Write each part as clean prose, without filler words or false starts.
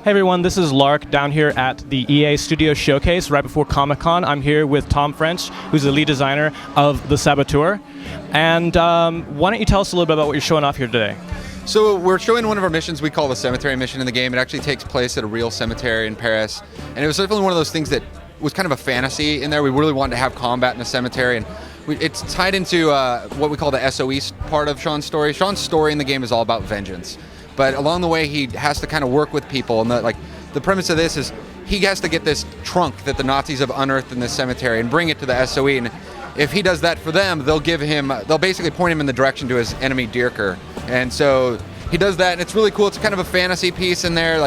Hey everyone, this is Lark down here at the EA Studio Showcase right before Comic-Con. I'm here with Tom French, who's the lead designer of the Saboteur. And why don't you tell us a little bit about what you're showing off here today? So we're showing one of our missions we call the cemetery mission in the game. It actually takes place at a real cemetery in Paris. And it was definitely one of those things that was kind of a fantasy in there. We really wanted to have combat in a cemetery. And it's tied into what we call the SOE part of Sean's story. Sean's story in the game is all about vengeance. But along the way, he has to kind of work with people. And the premise of this is he has to get this trunk that the Nazis have unearthed in this cemetery and bring it to the SOE. And if he does that for them, they'll basically point him in the direction to his enemy Dierker. And so he does that, and it's really cool. It's kind of a fantasy piece in there.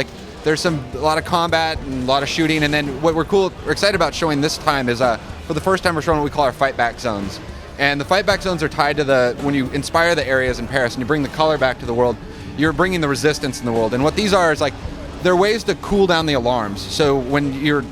There's a lot of combat and a lot of shooting. And then what we're excited about showing this time is for the first time we're showing what we call our fight back zones. And the fight back zones are tied to when you inspire the areas in Paris and you bring the color back to the world, you're bringing the resistance in the world. And what these are is they're ways to cool down the alarms. So when you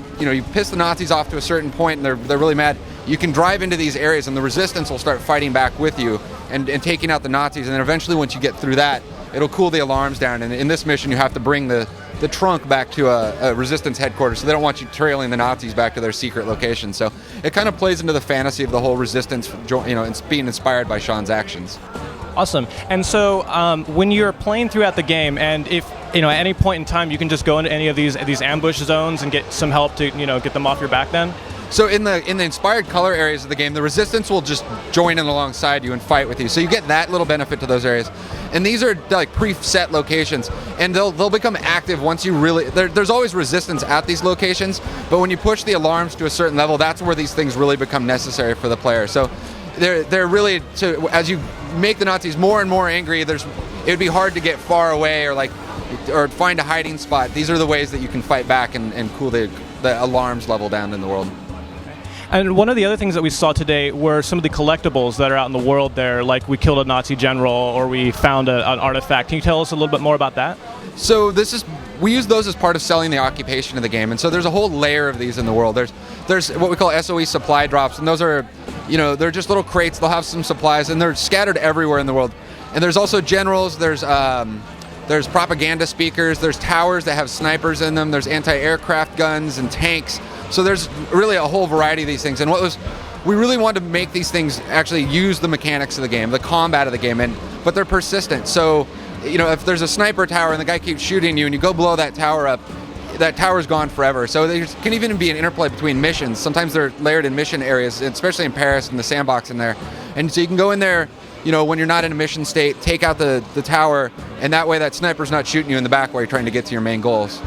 piss the Nazis off to a certain point and they're really mad, you can drive into these areas and the resistance will start fighting back with you and taking out the Nazis. And then eventually once you get through that, it'll cool the alarms down. And in this mission, you have to bring the trunk back to a resistance headquarters, so they don't want you trailing the Nazis back to their secret location. So it kind of plays into the fantasy of the whole resistance, it's being inspired by Sean's actions. Awesome. And so when you're playing throughout the game, and if at any point in time you can just go into any of these ambush zones and get some help to get them off your back then? So in the inspired color areas of the game, the resistance will just join in alongside you and fight with you. So you get that little benefit to those areas. And these are preset locations, and they'll become active once you really. There's always resistance at these locations, but when you push the alarms to a certain level, that's where these things really become necessary for the player. So they're really as you make the Nazis more and more angry. It would be hard to get far away or find a hiding spot. These are the ways that you can fight back and cool the alarms level down in the world. And one of the other things that we saw today were some of the collectibles that are out in the world there, like we killed a Nazi general or we found an artifact. Can you tell us a little bit more about that? So we use those as part of selling the occupation of the game. And so there's a whole layer of these in the world. There's what we call SOE supply drops, and those are, they're just little crates. They'll have some supplies, and they're scattered everywhere in the world. And there's also generals. There's propaganda speakers. There's towers that have snipers in them. There's anti-aircraft guns and tanks. So there's really a whole variety of these things. And we really wanted to make these things actually use the mechanics of the game, the combat of the game, but they're persistent. So, if there's a sniper tower and the guy keeps shooting you and you go blow that tower up, that tower's gone forever. So there can even be an interplay between missions. Sometimes they're layered in mission areas, especially in Paris and the sandbox in there. And so you can go in there, when you're not in a mission state, take out the tower, and that way that sniper's not shooting you in the back while you're trying to get to your main goals.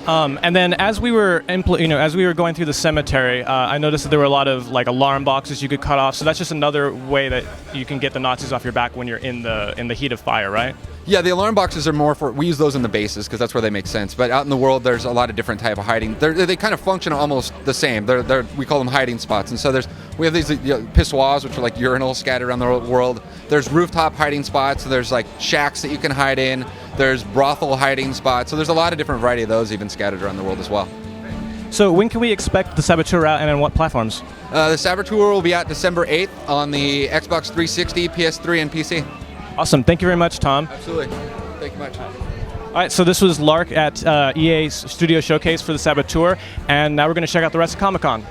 And then as we were going through the cemetery, I noticed that there were a lot of alarm boxes you could cut off. So that's just another way that you can get the Nazis off your back when you're in the heat of fire, right? Yeah, the alarm boxes are more we use those in the bases because that's where they make sense. But out in the world, there's a lot of different type of hiding. They kind of function almost the same. We call them hiding spots. And so we have these pissoirs, which are like urinals scattered around the world. There's rooftop hiding spots. There's shacks that you can hide in. There's brothel hiding spots. So there's a lot of different variety of those even scattered around the world as well. So when can we expect the Saboteur out, and on what platforms? The Saboteur will be out December 8th on the Xbox 360, PS3, and PC. Awesome. Thank you very much, Tom. Absolutely. Thank you much. All right, so this was Lark at EA's Studio Showcase for the Saboteur, and now we're going to check out the rest of Comic-Con.